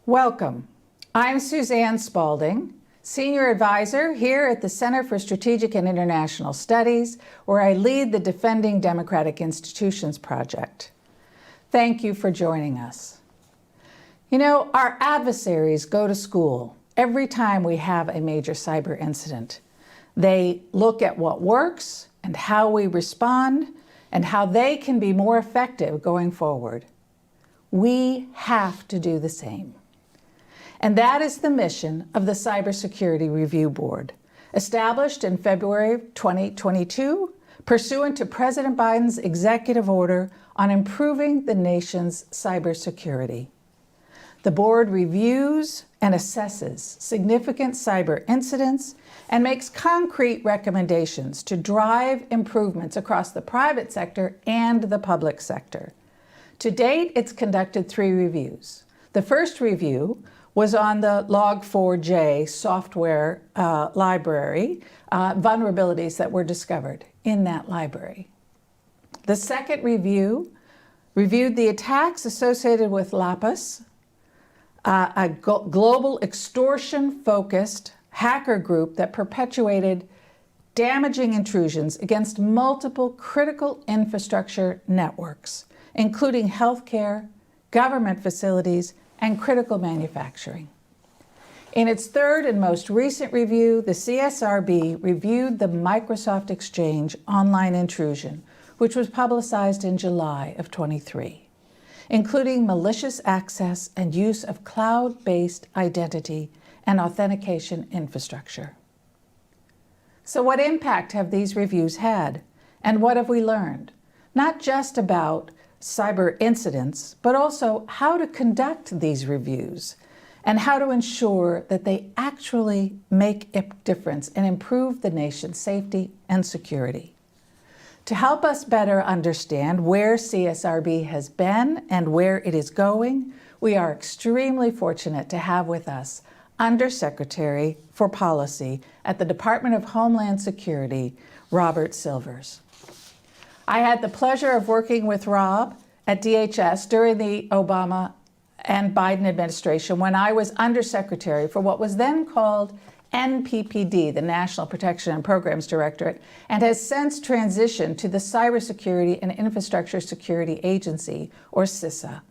Welcome. I'm Suzanne Spalding, Senior Advisor here at the Center for Strategic and International Studies, where I lead the Defending Democratic Institutions project. Thank you for joining us. You know, our adversaries go to school every time we have a major cyber incident. They look at what works and how we respond and how they can be more effective going forward. We have to do the same. And that is the mission of the Cybersecurity Review Board, established in February 2022, pursuant to President Biden's executive order on improving the nation's cybersecurity. The board reviews and assesses significant cyber incidents and makes concrete recommendations to drive improvements across the private sector and the public sector. To date, it's conducted 3 reviews. The first review was on the Log4j software library, vulnerabilities that were discovered in that library. The second review reviewed the attacks associated with Lapis, a global extortion-focused hacker group that perpetuated damaging intrusions against multiple critical infrastructure networks, including healthcare, government facilities, and critical manufacturing. In its third and most recent review, the CSRB reviewed the Microsoft Exchange online intrusion, which was publicized in July of 23, including malicious access and use of cloud-based identity and authentication infrastructure. So what impact have these reviews had, and what have we learned? Not just about cyber incidents, but also how to conduct these reviews and how to ensure that they actually make a difference and improve the nation's safety and security. To help us better understand where CSRB has been and where it is going, we are extremely fortunate to have with us Undersecretary for Policy at the Department of Homeland Security, Robert Silvers. I had the pleasure of working with Rob at DHS during the Obama and Biden administration when I was Undersecretary for what was then called NPPD, the National Protection and Programs Directorate, and has since transitioned to the Cybersecurity and Infrastructure Security Agency, or CISA.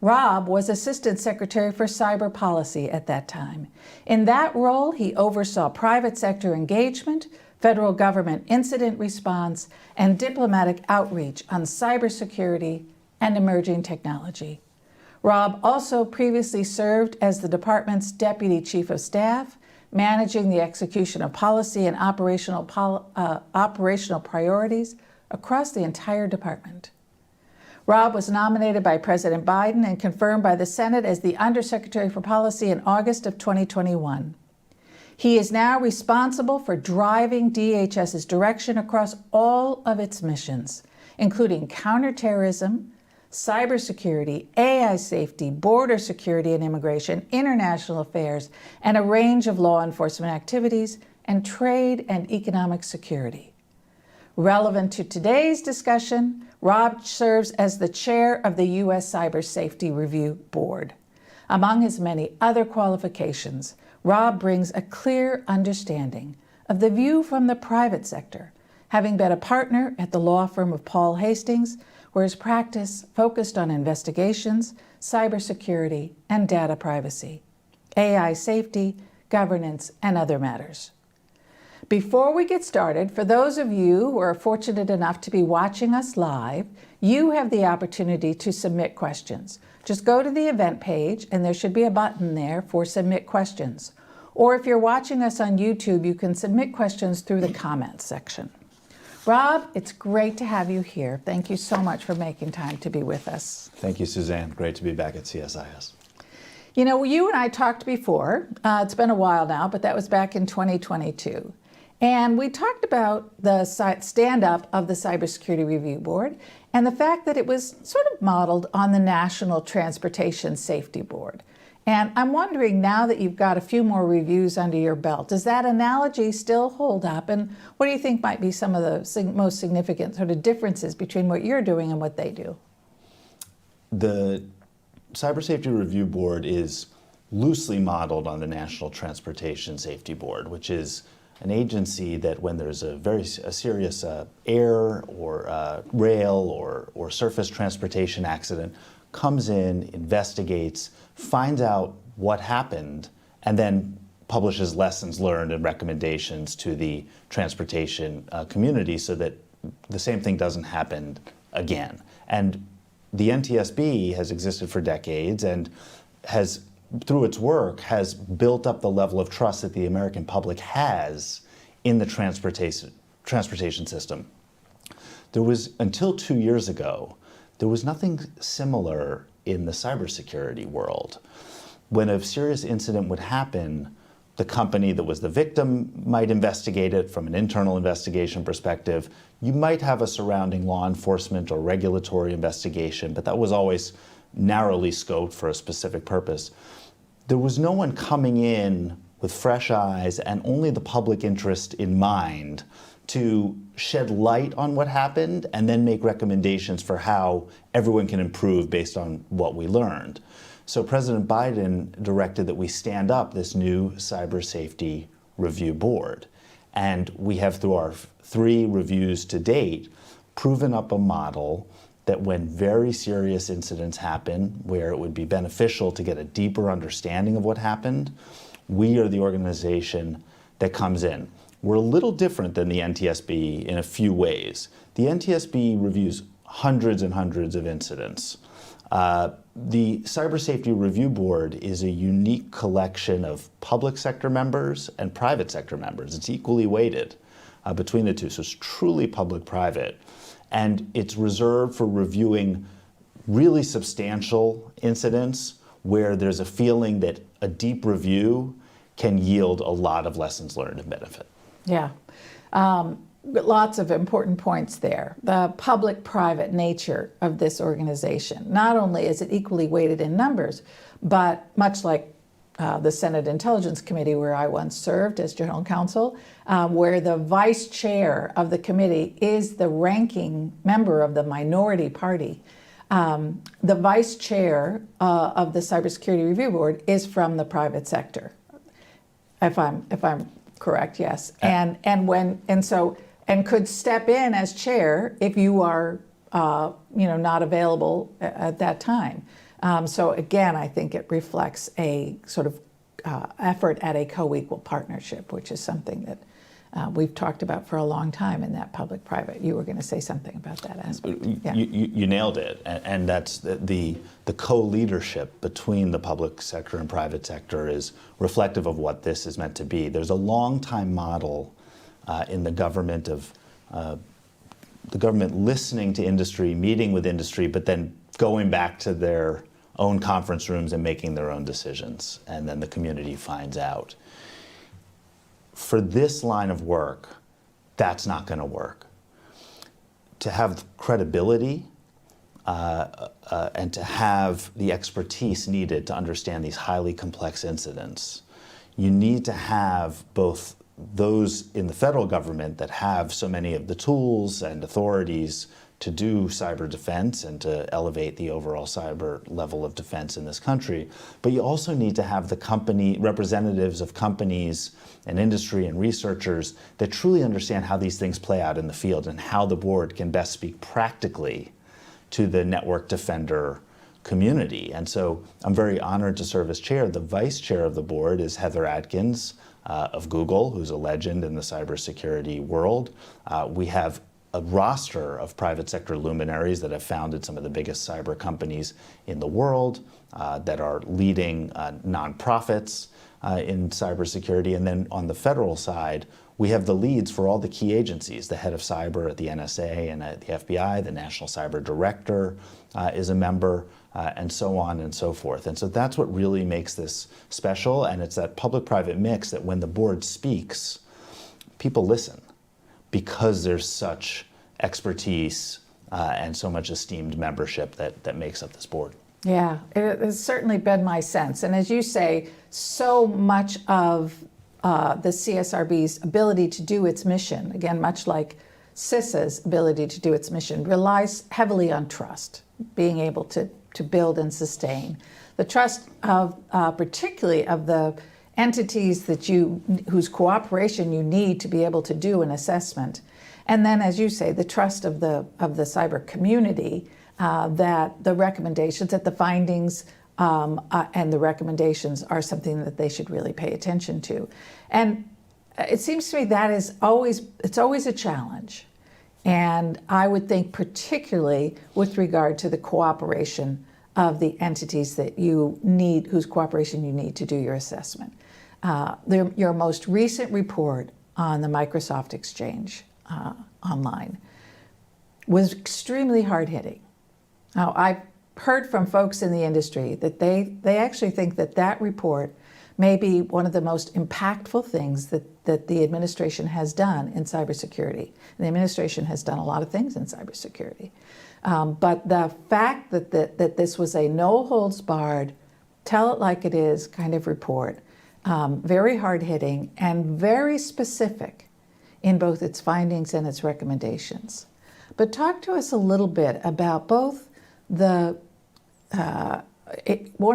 Rob was Assistant Secretary for Cyber Policy at that time. In that role, he oversaw private sector engagement, federal government incident response, and diplomatic outreach on cybersecurity and emerging technology. Rob also previously served as the department's Deputy Chief of Staff, managing the execution of policy and operational priorities across the entire department. Rob was nominated by President Biden and confirmed by the Senate as the Undersecretary for Policy in August of 2021. He is now responsible for driving DHS's direction across all of its missions, including counterterrorism, cybersecurity, AI safety, border security and immigration, international affairs, and a range of law enforcement activities, and trade and economic security. Relevant to today's discussion, Rob serves as the chair of the U.S. Cyber Safety Review Board. Among his many other qualifications, Rob brings a clear understanding of the view from the private sector, having been a partner at the law firm of Paul Hastings, where his practice focused on investigations, cybersecurity, and data privacy, AI safety, governance, and other matters. Before we get started, for those of you who are fortunate enough to be watching us live, you have the opportunity to submit questions. Just go to the event page and there should be a button there for submit questions. Or if you're watching us on YouTube, you can submit questions through the comments section. Rob, it's great to have you here. Thank you so much for making time to be with us. Thank you, Suzanne. Great to be back at CSIS. You know, you and I talked before. It's been a while now, but that was back in 2022. And we talked about the stand-up of the Cybersecurity Review Board and the fact that it was sort of modeled on the National Transportation Safety Board. And I'm wondering, now that you've got a few more reviews under your belt, does that analogy still hold up? And what do you think might be some of the most significant sort of differences between what you're doing and what they do? The Cyber Safety Review Board is loosely modeled on the National Transportation Safety Board, which is an agency that when there's a serious air or rail or surface transportation accident, comes in, investigates, finds out what happened, and then publishes lessons learned and recommendations to the transportation community so that the same thing doesn't happen again. And the NTSB has existed for decades and has, through its work, has built up the level of trust that the American public has in the transportation system. There was, until 2 years ago, there was nothing similar in the cybersecurity world. When a serious incident would happen, the company that was the victim might investigate it from an internal investigation perspective. You might have a surrounding law enforcement or regulatory investigation, but that was always narrowly scoped for a specific purpose. There was no one coming in with fresh eyes and only the public interest in mind to shed light on what happened and then make recommendations for how everyone can improve based on what we learned. So President Biden directed that we stand up this new Cyber Safety Review Board. And we have, through our 3 reviews to date, proven up a model that when very serious incidents happen, where it would be beneficial to get a deeper understanding of what happened, we are the organization that comes in. We're a little different than the NTSB in a few ways. The NTSB reviews hundreds and hundreds of incidents. The Cyber Safety Review Board is a unique collection of public sector members and private sector members. It's equally weighted between the two, so it's truly public-private. And it's reserved for reviewing really substantial incidents where there's a feeling that a deep review can yield a lot of lessons learned and benefit. Yeah. Lots of important points there. The public-private nature of this organization. Not only is it equally weighted in numbers, but much like the Senate Intelligence Committee, where I once served as general counsel, where the vice chair of the committee is the ranking member of the minority party. The vice chair of the Cybersecurity Review Board is from the private sector, if I'm correct, yes. And could step in as chair if you are, not available at that time. So again, I think it reflects a sort of effort at a co-equal partnership, which is something that we've talked about for a long time in that public-private. You were going to say something about that aspect. Yeah. You nailed it, and that's the co-leadership between the public sector and private sector is reflective of what this is meant to be. There's a long-time model in the government of the government listening to industry, meeting with industry, but then going back to their own conference rooms and making their own decisions, and then the community finds out. For this line of work, that's not going to work. To have credibility and to have the expertise needed to understand these highly complex incidents, you need to have both those in the federal government that have so many of the tools and authorities to do cyber defense and to elevate the overall cyber level of defense in this country. But you also need to have the representatives of companies and industry and researchers that truly understand how these things play out in the field and how the board can best speak practically to the network defender community. And so I'm very honored to serve as chair. The vice chair of the board is Heather Adkins of Google, who's a legend in the cybersecurity world. We have a roster of private sector luminaries that have founded some of the biggest cyber companies in the world, that are leading nonprofits in cybersecurity. And then on the federal side, we have the leads for all the key agencies. The head of cyber at the NSA and at the FBI, the National Cyber Director is a member, and so on and so forth. And so that's what really makes this special, and it's that public-private mix that when the board speaks, people listen because there's such expertise and so much esteemed membership that makes up this board. Yeah, it has certainly been my sense. And as you say, so much of the CSRB's ability to do its mission, again, much like CISA's ability to do its mission, relies heavily on trust, being able to build and sustain The trust of, particularly of the entities whose cooperation you need to be able to do an assessment. And then, as you say, the trust of the cyber community, that the recommendations, that the findings and the recommendations are something that they should really pay attention to. And it seems to me that it's always a challenge. And I would think particularly with regard to the cooperation of the entities that you need, whose cooperation you need to do your assessment. Your most recent report on the Microsoft Exchange online was extremely hard-hitting. Now, I've heard from folks in the industry that they actually think that report may be one of the most impactful things that the administration has done in cybersecurity. And the administration has done a lot of things in cybersecurity. But the fact that this was a no-holds-barred, tell it like it is kind of report, very hard-hitting and very specific in both its findings and its recommendations. But talk to us a little bit about both one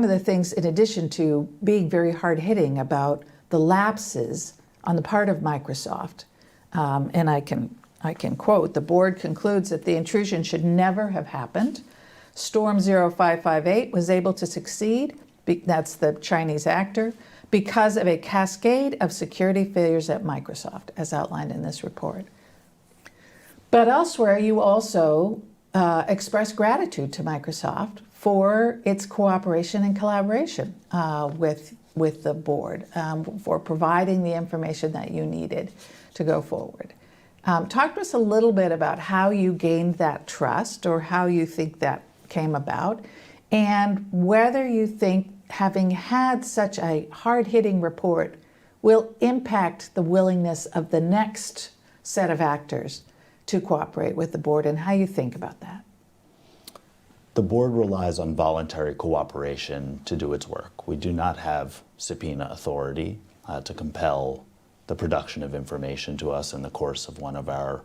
of the things, in addition to being very hard-hitting about the lapses on the part of Microsoft, and I can quote, the board concludes that the intrusion should never have happened. Storm 0558 was able to succeed, that's the Chinese actor, because of a cascade of security failures at Microsoft, as outlined in this report. But elsewhere, you also express gratitude to Microsoft for its cooperation and collaboration with the board, for providing the information that you needed to go forward. Talk to us a little bit about how you gained that trust, or how you think that came about, and whether you think having had such a hard-hitting report will impact the willingness of the next set of actors to cooperate with the board, and how you think about that. The board relies on voluntary cooperation to do its work. We do not have subpoena authority to compel the production of information to us in the course of one of our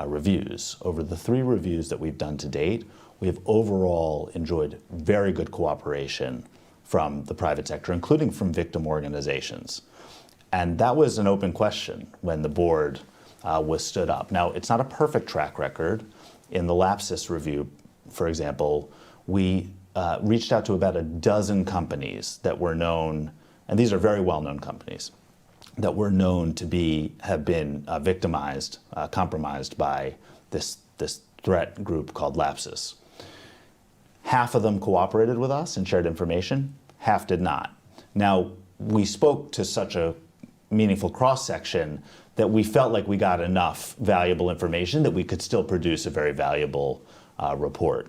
reviews. Over the 3 reviews that we've done to date, we have overall enjoyed very good cooperation from the private sector, including from victim organizations. And that was an open question when the board was stood up. Now, it's not a perfect track record. In the Lapsus review, for example, we reached out to about a dozen companies that were known, and these are very well-known companies, that were known to have been victimized, compromised by this threat group called Lapsus. Half of them cooperated with us and shared information, half did not. Now, we spoke to such a meaningful cross-section that we felt like we got enough valuable information that we could still produce a very valuable report.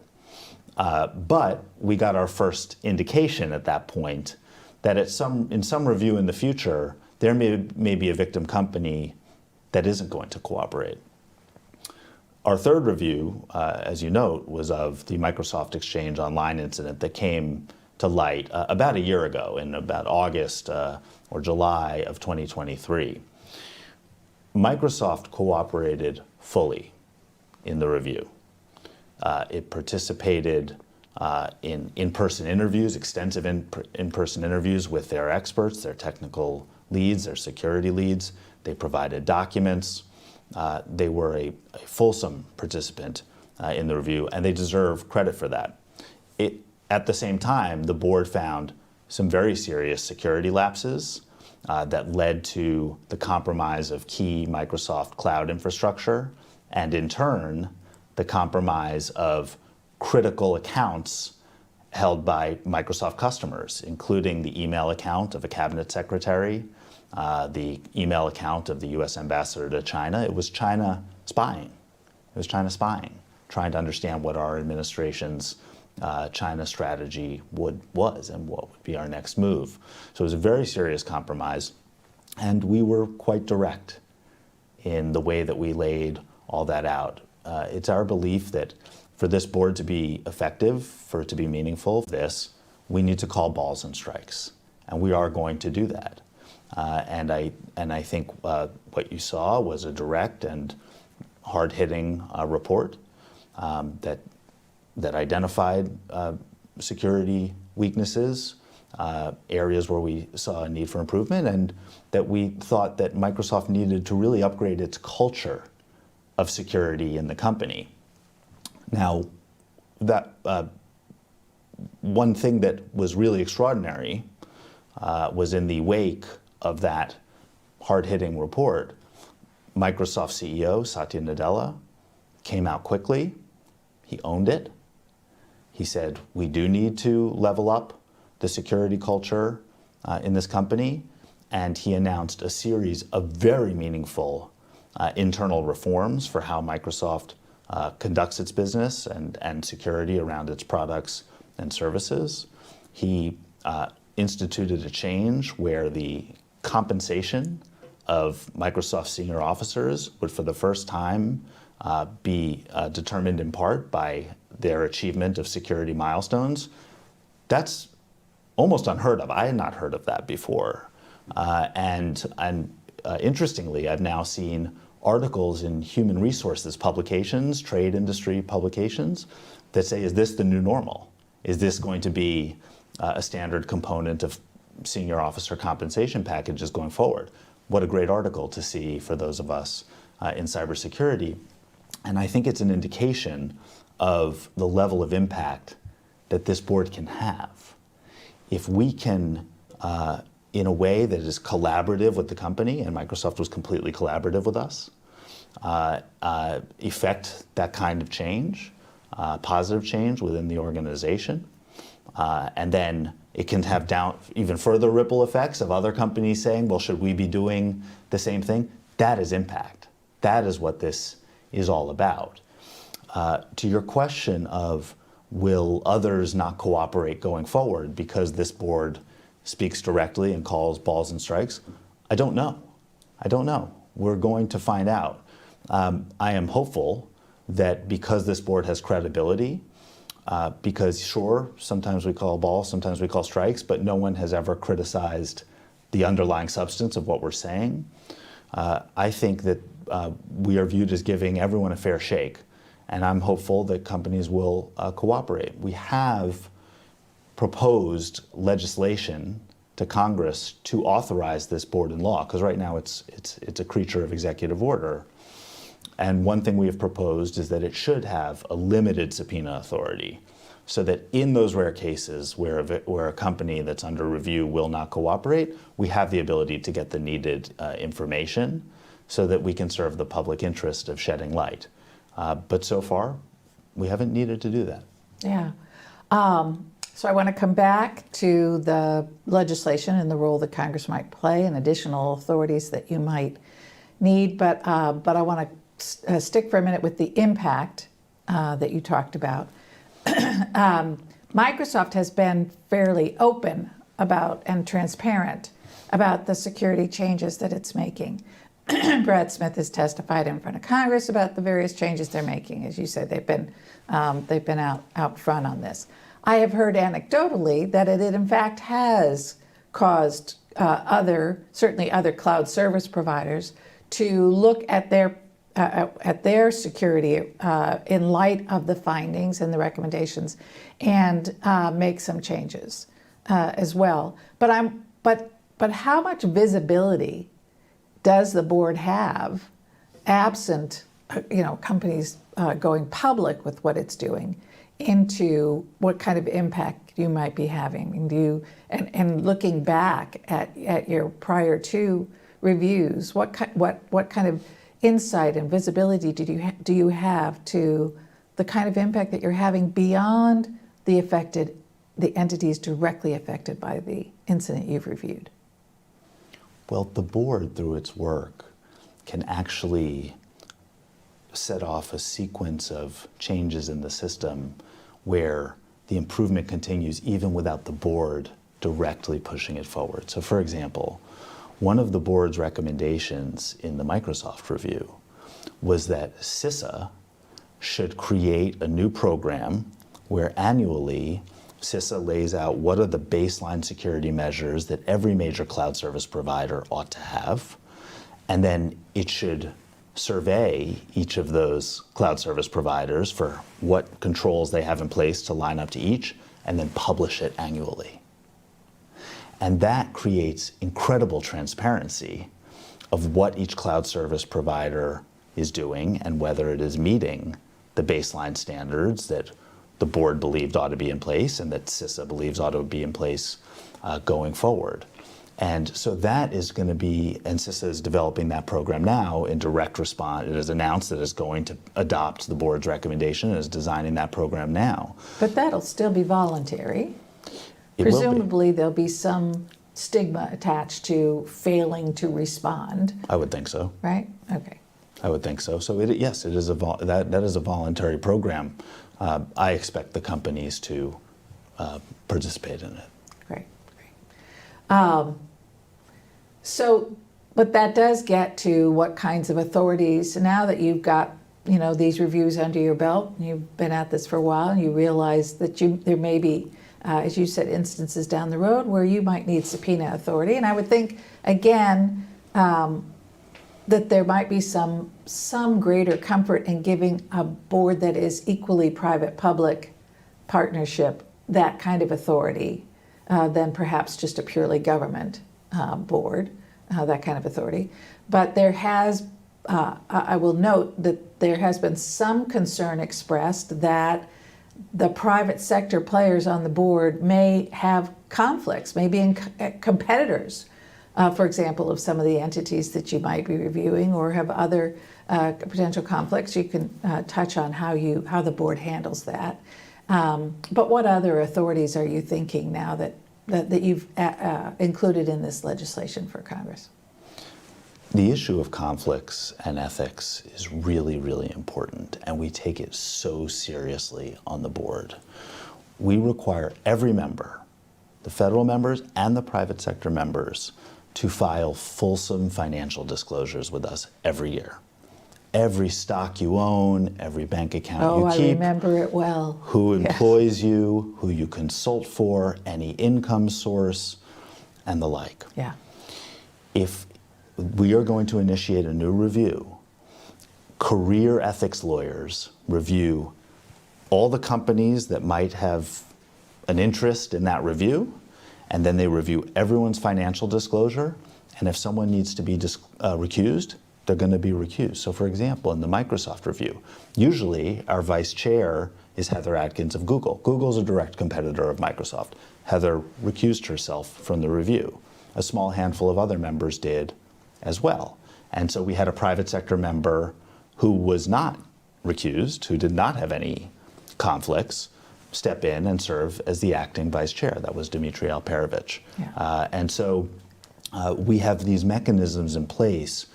But we got our first indication at that point that in some review in the future, there may be a victim company that isn't going to cooperate. Our third review, as you note, was of the Microsoft Exchange Online incident that came to light about a year ago, in about August or July of 2023. Microsoft cooperated fully in the review. It participated in in-person interviews, extensive in-person interviews with their experts, their technical leads, their security leads. They provided documents. They were a fulsome participant in the review, and they deserve credit for that. At the same time, the board found some very serious security lapses that led to the compromise of key Microsoft cloud infrastructure, and in turn, the compromise of critical accounts held by Microsoft customers, including the email account of a cabinet secretary, the email account of the US ambassador to China. It was China spying. It was China spying, trying to understand what our administration's China strategy was and what would be our next move. So it was a very serious compromise, and we were quite direct in the way that we laid all that out. It's our belief that for this board to be effective, for it to be meaningful, we need to call balls and strikes, and we are going to do that. And I think what you saw was a direct and hard-hitting report that identified security weaknesses, areas where we saw a need for improvement, and that we thought that Microsoft needed to really upgrade its culture of security in the company. Now, that one thing that was really extraordinary was in the wake of that hard-hitting report, Microsoft CEO Satya Nadella came out quickly. He owned it. He said, we do need to level up the security culture in this company. And he announced a series of very meaningful internal reforms for how Microsoft conducts its business and security around its products and services. He instituted a change where the compensation of Microsoft senior officers would for the first time be determined in part by their achievement of security milestones. That's almost unheard of. I had not heard of that before. Interestingly, I've now seen articles in human resources publications, trade industry publications, that say, is this the new normal? Is this going to be a standard component of senior officer compensation packages going forward? What a great article to see for those of us in cybersecurity. And I think it's an indication of the level of impact that this board can have. If we can, in a way that is collaborative with the company, and Microsoft was completely collaborative with us, effect that kind of change, positive change within the organization, and then it can have even further ripple effects of other companies saying, well, should we be doing the same thing? That is impact. That is what this is all about. To your question of will others not cooperate going forward because this board speaks directly and calls balls and strikes, I don't know. I don't know. We're going to find out. I am hopeful that because this board has credibility, because sure, sometimes we call balls, sometimes we call strikes, but no one has ever criticized the underlying substance of what we're saying. I think that we are viewed as giving everyone a fair shake, and I'm hopeful that companies will cooperate. We have proposed legislation to Congress to authorize this board in law, because right now it's a creature of executive order. And one thing we have proposed is that it should have a limited subpoena authority, so that in those rare cases where a company that's under review will not cooperate, we have the ability to get the needed information so that we can serve the public interest of shedding light. But so far, we haven't needed to do that. Yeah. So I want to come back to the legislation and the role that Congress might play and additional authorities that you might need, but I want to stick for a minute with the impact that you talked about. Microsoft has been fairly open about and transparent about the security changes that it's making. Brad Smith has testified in front of Congress about the various changes they're making. As you said, they've been out front on this. I have heard anecdotally that it in fact has caused certainly other cloud service providers to look at their security in light of the findings and the recommendations, and make some changes as well. But how much visibility does the board have, absent companies going public with what it's doing, into what kind of impact you might be having? And looking back at your prior two reviews, what kind of insight and visibility do you have to the kind of impact that you're having beyond the entities directly affected by the incident you've reviewed? Well, the board, through its work, can actually set off a sequence of changes in the system where the improvement continues even without the board directly pushing it forward. So, for example, one of the board's recommendations in the Microsoft review was that CISA should create a new program where annually CISA lays out what are the baseline security measures that every major cloud service provider ought to have, and then it should survey each of those cloud service providers for what controls they have in place to line up to each, and then publish it annually. And that creates incredible transparency of what each cloud service provider is doing and whether it is meeting the baseline standards that the board believed ought to be in place and that CISA believes ought to be in place going forward. And so that is going to be, and CISA is developing that program now in direct response. It has announced that it's going to adopt the board's recommendation and is designing that program now. But that'll still be voluntary. It will be. Presumably there'll be some stigma attached to failing to respond, I would think so. right? Okay. I would think so. So yes, it is that is a voluntary program. I expect the companies to participate in it. Great, great. But that does get to what kinds of authorities, now that you've got, these reviews under your belt, you've been at this for a while, and you realize that there may be, as you said, instances down the road where you might need subpoena authority. And I would think, again, that there might be some greater comfort in giving a board that is equally private-public partnership that kind of authority than perhaps just a purely government board, that kind of authority. But there has, I will note that there has been some concern expressed that the private sector players on the board may have conflicts, maybe in competitors, for example, of some of the entities that you might be reviewing, or have other potential conflicts. You can touch on how the board handles that. But what other authorities are you thinking now that you've included in this legislation for Congress? The issue of conflicts and ethics is really, really important, and we take it so seriously on the board. We require every member, the federal members and the private sector members, to file fulsome financial disclosures with us every year. Every stock you own, every bank account you keep. I remember it well. Who employs you, who you consult for, any income source, and the like. Yeah. If we are going to initiate a new review, career ethics lawyers review all the companies that might have an interest in that review, and then they review everyone's financial disclosure, and if someone needs to be recused, they're going to be recused. So for example, in the Microsoft review, usually our vice chair is Heather Adkins of Google. Google's a direct competitor of Microsoft. Heather recused herself from the review. A small handful of other members did as well. And so we had a private sector member who was not recused, who did not have any conflicts, step in and serve as the acting vice chair. That was Dmitry Alperovich. Yeah. And so we have these mechanisms in place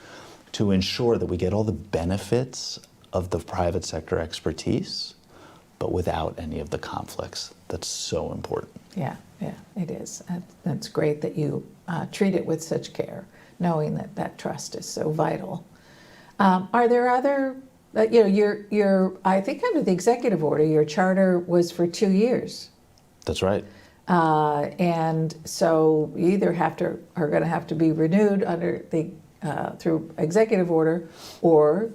to ensure that we get all the benefits of the private sector expertise, but without any of the conflicts. That's so important. Yeah, it is. That's great that you treat it with such care, knowing that that trust is so vital. Are there other, your I think under the executive order, your charter was for 2 years. That's right. And so you either are going to have to be renewed under the through executive order or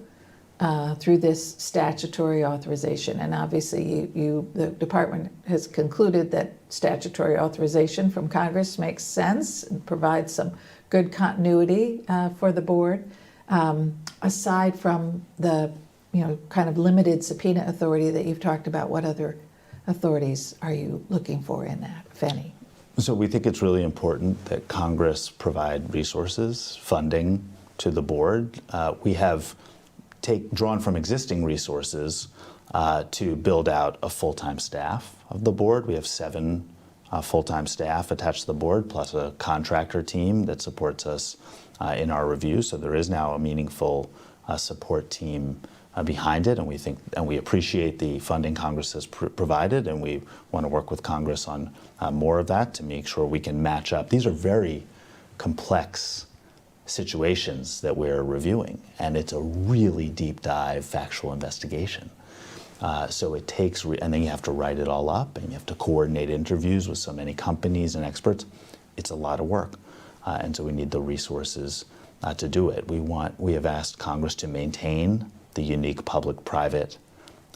through this statutory authorization. And obviously the department has concluded that statutory authorization from Congress makes sense and provides some good continuity for the board. Aside from the kind of limited subpoena authority that you've talked about, what other authorities are you looking for in that, if any? So we think it's really important that Congress provide resources, funding to the board. We have drawn from existing resources to build out a full-time staff of the board. We have 7 full-time staff attached to the board, plus a contractor team that supports us in our review. So there is now a meaningful support team behind it, and we appreciate the funding Congress has provided, and we want to work with Congress on more of that to make sure we can match up. These are very complex situations that we're reviewing, and it's a really deep dive factual investigation. So it takes, and then you have to write it all up, and you have to coordinate interviews with so many companies and experts. It's a lot of work, and so we need the resources to do it. We have asked Congress to maintain the unique public-private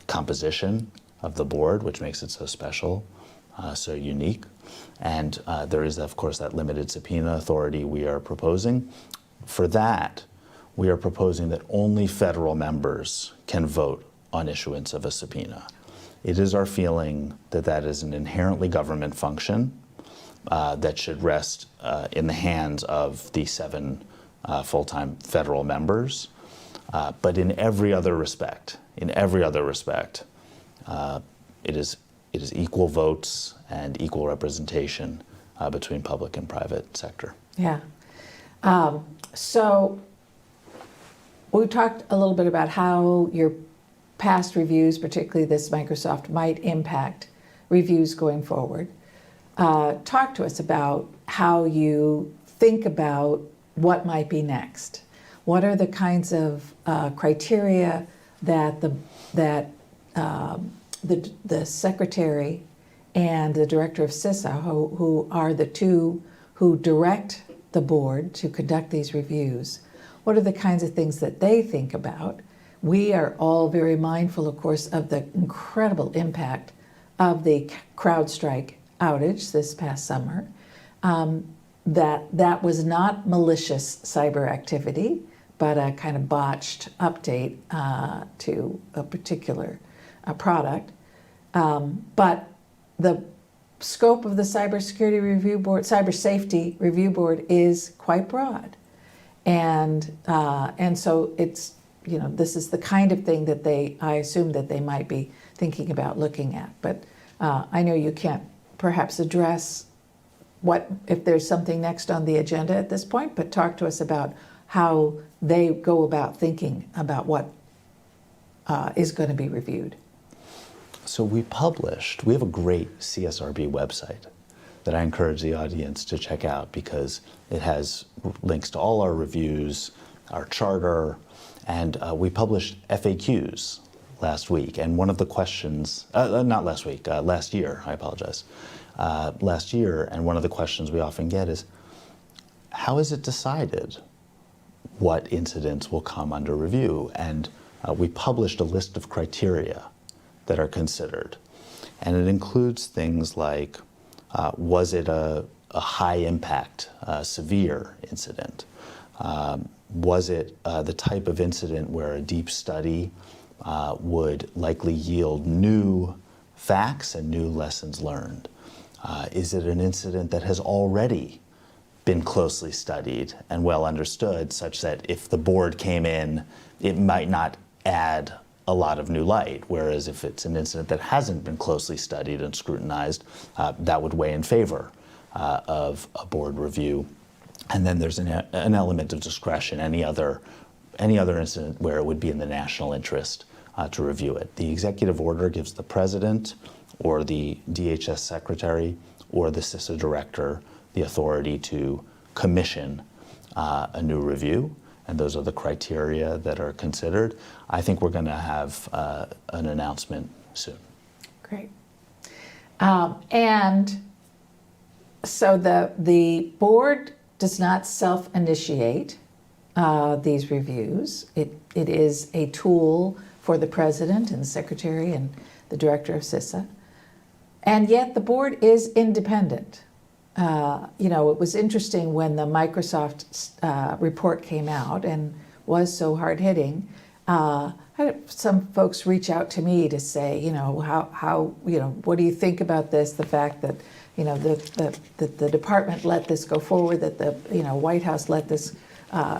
composition of the board, which makes it so special, so unique. And there is, of course, that limited subpoena authority we are proposing. For that, we are proposing that only federal members can vote on issuance of a subpoena. It is our feeling that that is an inherently government function that should rest in the hands of the 7 full-time federal members. But in every other respect, it is equal votes and equal representation between public and private sector. Yeah. So we talked a little bit about how your past reviews, particularly this Microsoft, might impact reviews going forward. Talk to us about how you think about what might be next. What are the kinds of criteria that the secretary and the director of CISA, who are the two who direct the board to conduct these reviews, what are the kinds of things that they think about? We are all very mindful, of course, of the incredible impact of the CrowdStrike outage this past summer. That was not malicious cyber activity, but a kind of botched update to a particular product. But the scope of the Cybersecurity Review Board, Cyber Safety Review Board, is quite broad, and so it's, this is the kind of thing that I assume that they might be thinking about looking at. But I know you can't perhaps address if there's something next on the agenda at this point, but talk to us about how they go about thinking about what is going to be reviewed. So we have a great CSRB website that I encourage the audience to check out, because it has links to all our reviews, our charter, and we published FAQs last week. And one of the questions, not last week, last year, I apologize. Last year, and one of the questions we often get is, how is it decided what incidents will come under review? And we published a list of criteria that are considered. And it includes things like, was it a high impact, severe incident? Was it the type of incident where a deep study would likely yield new facts and new lessons learned? Is it an incident that has already been closely studied and well understood, such that if the board came in, it might not add a lot of new light, whereas if it's an incident that hasn't been closely studied and scrutinized, that would weigh in favor of a board review. And then there's an element of discretion, any other incident where it would be in the national interest to review it. The executive order gives the president or the DHS secretary or the CISA director the authority to commission a new review, and those are the criteria that are considered. I think we're going to have an announcement soon. Great. And so the board does not self-initiate these reviews. It is a tool for the president and the secretary and the director of CISA. And yet the board is independent. It was interesting when the Microsoft report came out and was so hard-hitting. I had some folks reach out to me to say, what do you think about this? The fact that, that the department let this go forward, that the, White House let this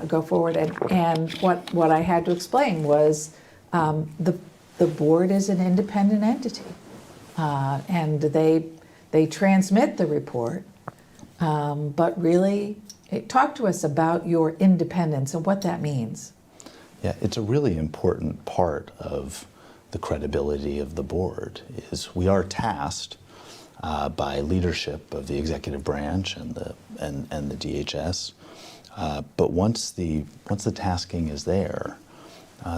go forward, and what I had to explain was the board is an independent entity, and they transmit the report. But really, talk to us about your independence and what that means. Yeah, it's a really important part of the credibility of the board. Is we are tasked by leadership of the executive branch and the DHS, but once the tasking is there,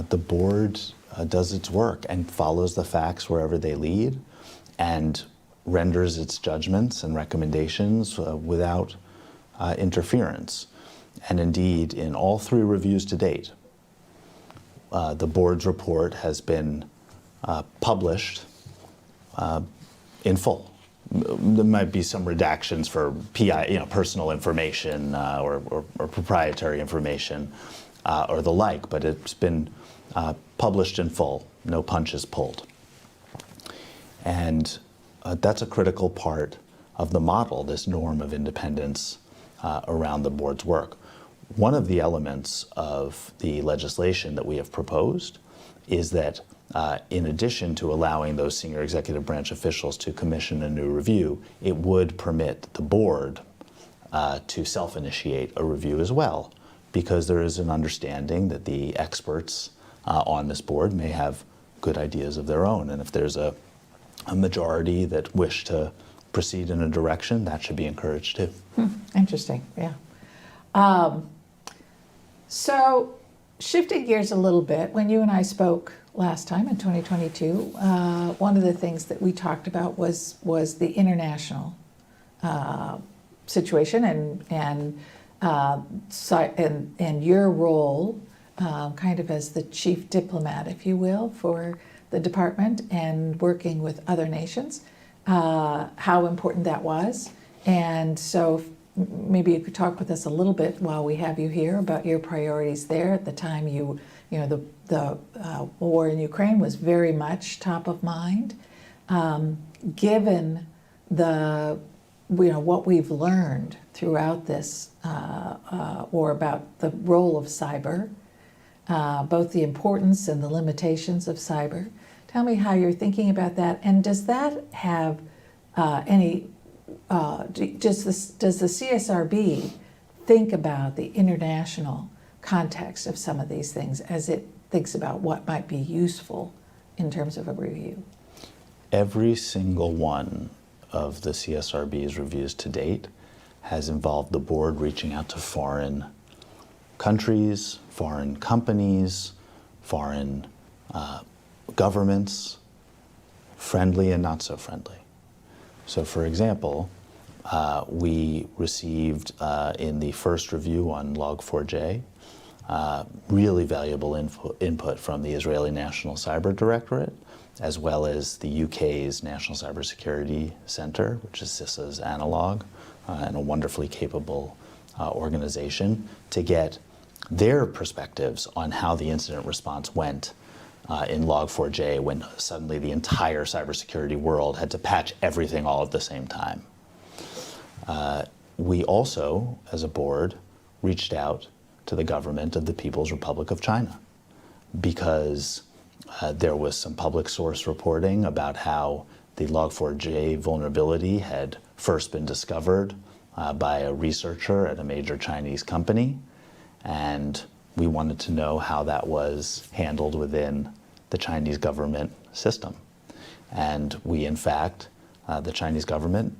the board does its work and follows the facts wherever they lead, and renders its judgments and recommendations without interference. And indeed, in all 3 reviews to date, the board's report has been published in full, there might be some redactions for PI, personal information or proprietary information or the like, but it's been published in full, no punches pulled. And that's a critical part of the model, this norm of independence around the board's work. One of the elements of the legislation that we have proposed is that in addition to allowing those senior executive branch officials to commission a new review, it would permit the board to self-initiate a review as well, because there is an understanding that the experts on this board may have good ideas of their own. And if there's a majority that wish to proceed in a direction, that should be encouraged too. Interesting, yeah. So shifting gears a little bit, when you and I spoke last time in 2022, one of the things that we talked about was the international situation and your role kind of as the chief diplomat, if you will, for the department and working with other nations, how important that was. And so maybe you could talk with us a little bit while we have you here about your priorities there. At the time, the war in Ukraine was very much top of mind. Given what we've learned throughout this war about the role of cyber, both the importance and the limitations of cyber. Tell me how you're thinking about that, and does that have any? Does the CSRB think about the international context of some of these things as it thinks about what might be useful in terms of a review? Every single one of the CSRB's reviews to date has involved the board reaching out to foreign countries, foreign companies, foreign governments, friendly and not so friendly. So for example, we received in the first review on Log4j really valuable input from the Israeli National Cyber Directorate, as well as the UK's National Cybersecurity Center, which is CISA's analog, and a wonderfully capable organization, to get their perspectives on how the incident response went in Log4j when suddenly the entire cybersecurity world had to patch everything all at the same time. We also, as a board, reached out to the government of the People's Republic of China because there was some public source reporting about how the Log4j vulnerability had first been discovered by a researcher at a major Chinese company, and we wanted to know how that was handled within the Chinese government system. And we, in fact, the Chinese government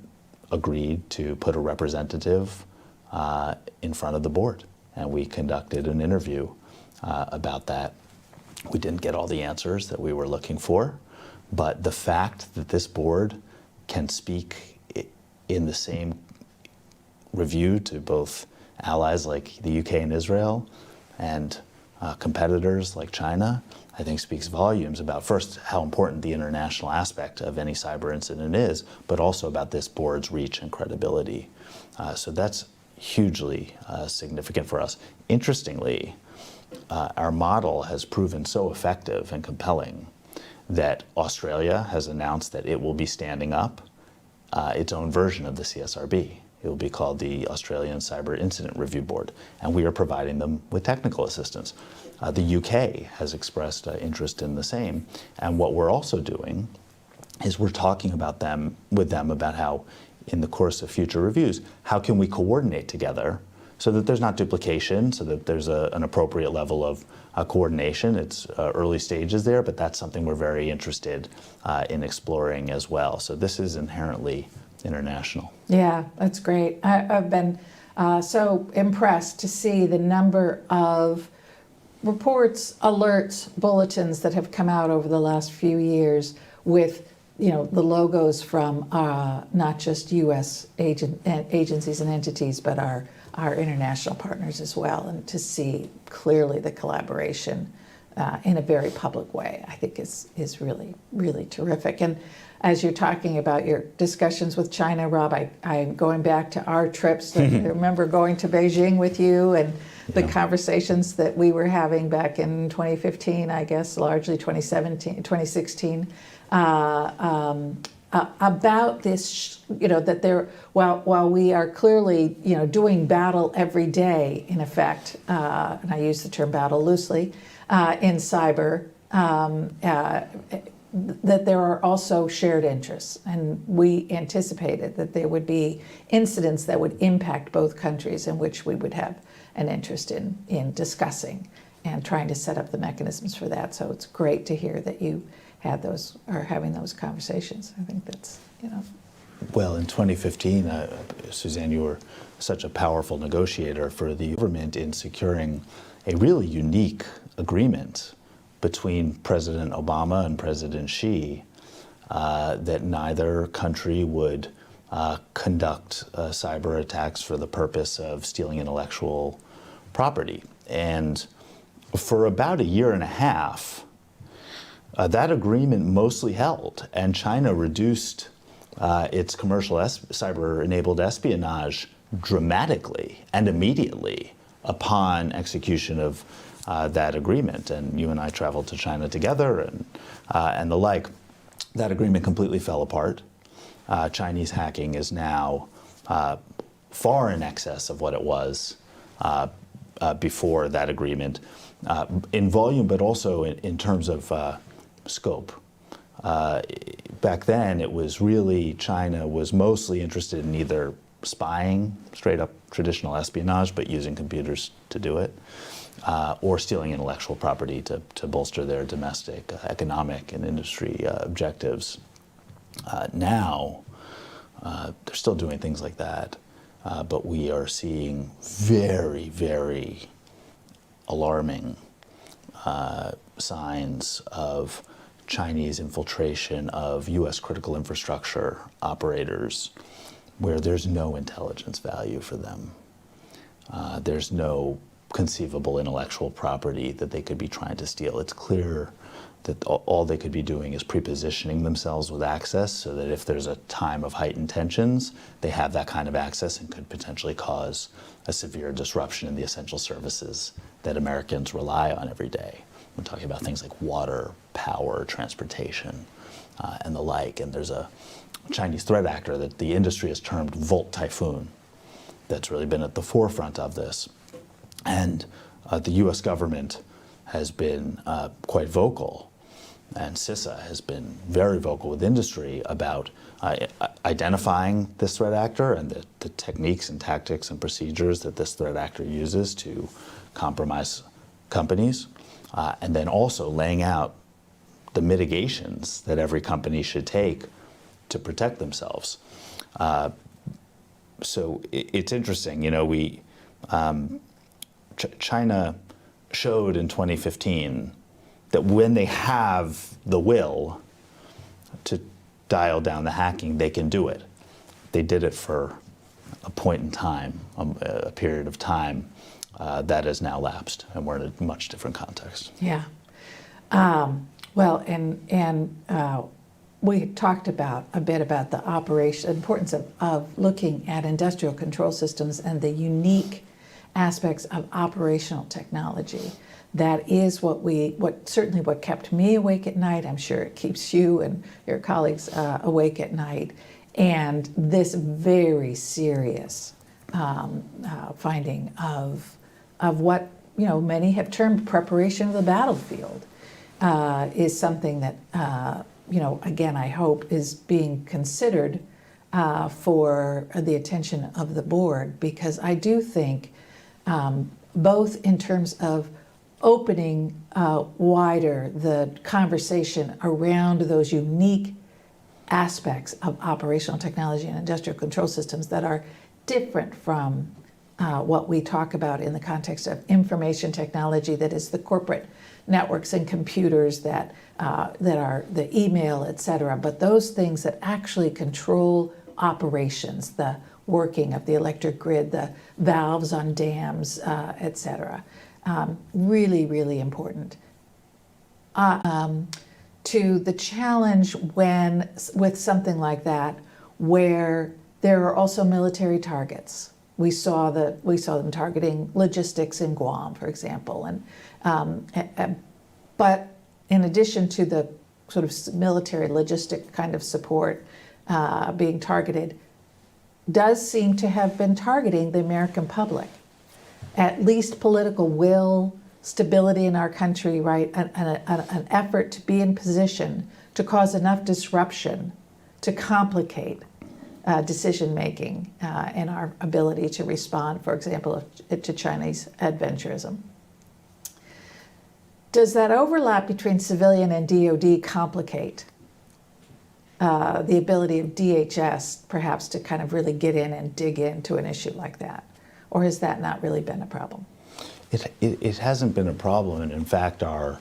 agreed to put a representative in front of the board, and we conducted an interview about that. We didn't get all the answers that we were looking for, but the fact that this board can speak in the same review to both allies like the UK and Israel and competitors like China, I think speaks volumes about, first, how important the international aspect of any cyber incident is, but also about this board's reach and credibility. So that's hugely significant for us. Interestingly, our model has proven so effective and compelling that Australia has announced that it will be standing up its own version of the CSRB. It will be called the Australian Cyber Incident Review Board, and we are providing them with technical assistance. The UK has expressed interest in the same, and what we're also doing is we're talking with them about how, in the course of future reviews, how can we coordinate together so that there's not duplication, so that there's an appropriate level of coordination. It's early stages there, but that's something we're very interested in exploring as well. So this is inherently international. Yeah, that's great. I've been so impressed to see the number of reports, alerts, bulletins that have come out over the last few years with the logos from not just U.S. agencies and entities, but our international partners as well, and to see clearly the collaboration in a very public way, I think is really, really terrific. And as you're talking about your discussions with China, Rob, I'm going back to our trips. I remember going to Beijing with you and the conversations that we were having back in 2015, I guess, largely 2016, about this, that there, while we are clearly, doing battle every day, in effect, and I use the term battle loosely, in cyber, that there are also shared interests. And we anticipated that there would be incidents that would impact both countries in which we would have an interest in discussing and trying to set up the mechanisms for that. So it's great to hear that you had those, or having those conversations. I think that's, Well, in 2015, Suzanne, you were such a powerful negotiator for the government in securing a really unique agreement between President Obama and President Xi that neither country would conduct cyber attacks for the purpose of stealing intellectual property. And for about a year and a half, that agreement mostly held, and China reduced its commercial cyber-enabled espionage dramatically and immediately upon execution of that agreement. And you and I traveled to China together and the like. That agreement completely fell apart. Chinese hacking is now far in excess of what it was before that agreement, in volume, but also in terms of scope. Back then, it was really, China was mostly interested in either spying, straight up traditional espionage, but using computers to do it, or stealing intellectual property to bolster their domestic economic and industry objectives. Now, they're still doing things like that, but we are seeing very, very alarming signs of Chinese infiltration of U.S. critical infrastructure operators where there's no intelligence value for them. There's no conceivable intellectual property that they could be trying to steal. It's clear that all they could be doing is prepositioning themselves with access so that if there's a time of heightened tensions, they have that kind of access and could potentially cause a severe disruption in the essential services that Americans rely on every day. We're talking about things like water, power, transportation, and the like. And there's a Chinese threat actor that the industry has termed Volt Typhoon that's really been at the forefront of this. And the U.S. government has been quite vocal, and CISA has been very vocal with industry about identifying this threat actor and the techniques and tactics and procedures that this threat actor uses to compromise companies, and then also laying out the mitigations that every company should take to protect themselves. So it's interesting, China showed in 2015 that when they have the will to dial down the hacking, they can do it. They did it for a point in time, a period of time that has now lapsed, and we're in a much different context. Yeah. Well, and we talked a bit about the importance of looking at industrial control systems and the unique aspects of operational technology. That is certainly what kept me awake at night. I'm sure it keeps you and your colleagues awake at night. And this very serious finding of what many have termed preparation of the battlefield is something that again, I hope is being considered for the attention of the board, because I do think both in terms of opening wider the conversation around those unique aspects of operational technology and industrial control systems that are different from what we talk about in the context of information technology, that is the corporate networks and computers that are the email, et cetera, but those things that actually control operations, the working of the electric grid, the valves on dams, et cetera. Really, really important. to the challenge with something like that, where there are also military targets. We saw them targeting logistics in Guam, for example, but in addition to the sort of military logistic kind of support being targeted, does seem to have been targeting the American public. At least political will, stability in our country, right? An effort to be in position to cause enough disruption to complicate decision-making and our ability to respond, for example, to Chinese adventurism. Does that overlap between civilian and DoD complicate the ability of DHS perhaps to kind of really get in and dig into an issue like that? Or has that not really been a problem? It hasn't been a problem, and in fact our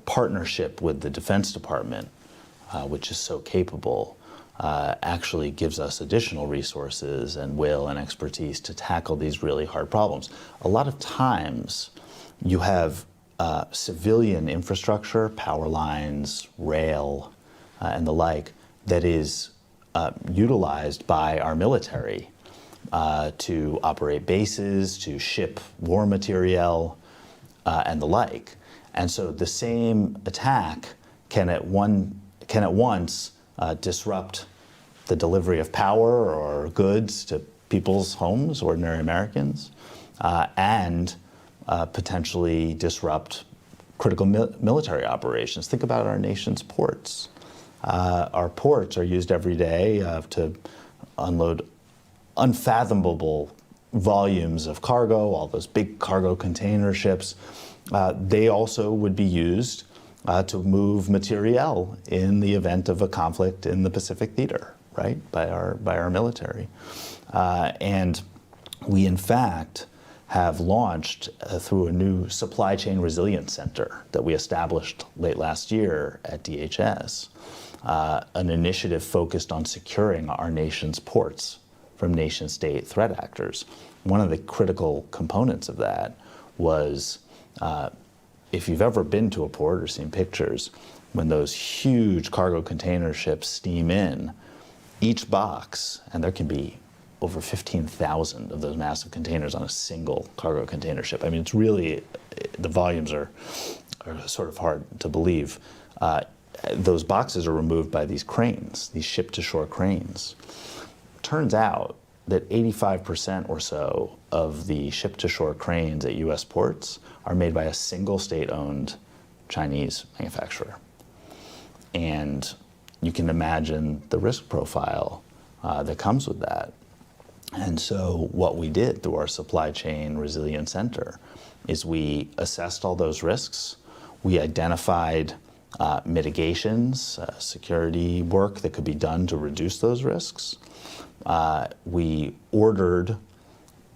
partnership with the Defense Department, which is so capable, actually gives us additional resources and will and expertise to tackle these really hard problems. A lot of times you have civilian infrastructure, power lines, rail, and the like, that is utilized by our military to operate bases, to ship war material, and the like. And so the same attack can at once disrupt the delivery of power or goods to people's homes, ordinary Americans, and potentially disrupt critical military operations. Think about our nation's ports. Our ports are used every day to unload unfathomable volumes of cargo, all those big cargo container ships. They also would be used to move materiel in the event of a conflict in the Pacific Theater, right, by our military. And we, in fact, have launched through a new supply chain resilience center that we established late last year at DHS, an initiative focused on securing our nation's ports from nation-state threat actors. One of the critical components of that was, if you've ever been to a port or seen pictures, when those huge cargo container ships steam in, each box, and there can be over 15,000 of those massive containers on a single cargo container ship. I mean, it's really, the volumes are sort of hard to believe. Those boxes are removed by these cranes, these ship-to-shore cranes. Turns out that 85% or so of the ship-to-shore cranes at U.S. ports are made by a single state-owned Chinese manufacturer. And you can imagine the risk profile that comes with that. And so what we did through our Supply Chain Resilience Center is we assessed all those risks. We identified mitigations, security work that could be done to reduce those risks. We ordered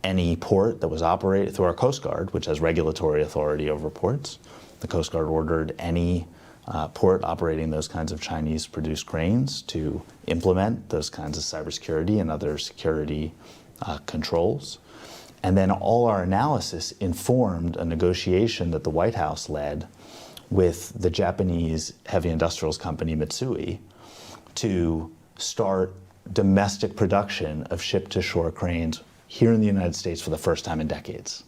any port that was operated through our Coast Guard, which has regulatory authority over ports. The Coast Guard ordered any port operating those kinds of Chinese-produced cranes to implement those kinds of cybersecurity and other security controls. And then all our analysis informed a negotiation that the White House led with the Japanese heavy industrials company Mitsui to start domestic production of ship-to-shore cranes here in the United States for the first time in decades,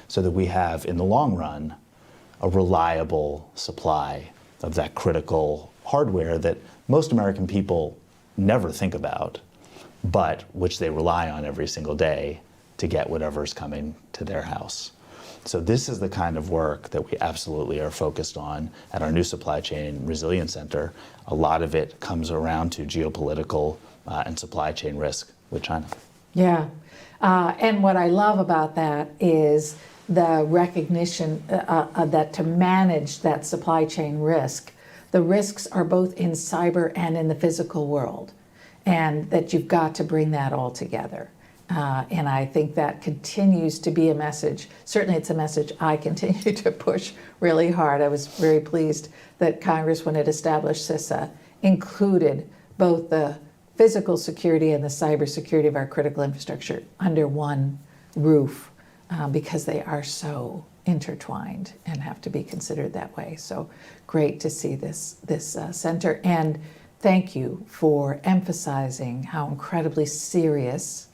so that we have, in the long run, a reliable supply of that critical hardware that most American people never think about, but which they rely on every single day to get whatever's coming to their house. So this is the kind of work that we absolutely are focused on at our new Supply Chain Resilience Center. A lot of it comes around to geopolitical and supply chain risk with China. Yeah, and what I love about that is the recognition that to manage that supply chain risk, the risks are both in cyber and in the physical world, and that you've got to bring that all together. And I think that continues to be a message. Certainly it's a message I continue to push really hard. I was very pleased that Congress, when it established CISA, included both the physical security and the cyber security of our critical infrastructure under one roof. because they are so intertwined and have to be considered that way. So great to see this center, and thank you for emphasizing how incredibly serious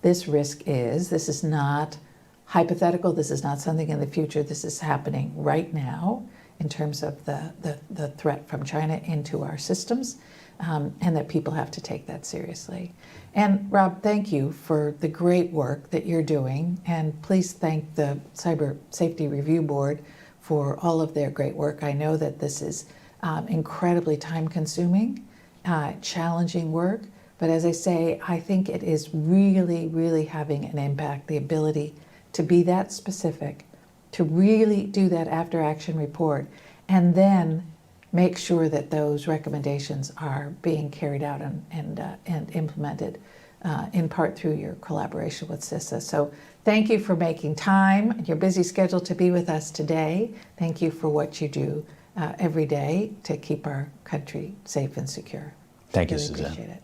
this risk is. This is not hypothetical. This is not something in the future. This is happening right now in terms of the threat from China into our systems, and that people have to take that seriously. And Rob, thank you for the great work that you're doing, and please thank the Cyber Safety Review Board for all of their great work. I know that this is incredibly time-consuming, challenging work, but as I say, I think it is really, really having an impact, the ability to be that specific, to really do that after-action report, and then make sure that those recommendations are being carried out and implemented, in part through your collaboration with CSIS. So thank you for making time in your busy schedule to be with us today. Thank you for what you do every day to keep our country safe and secure. Thank you, Really Suzanne. appreciate it.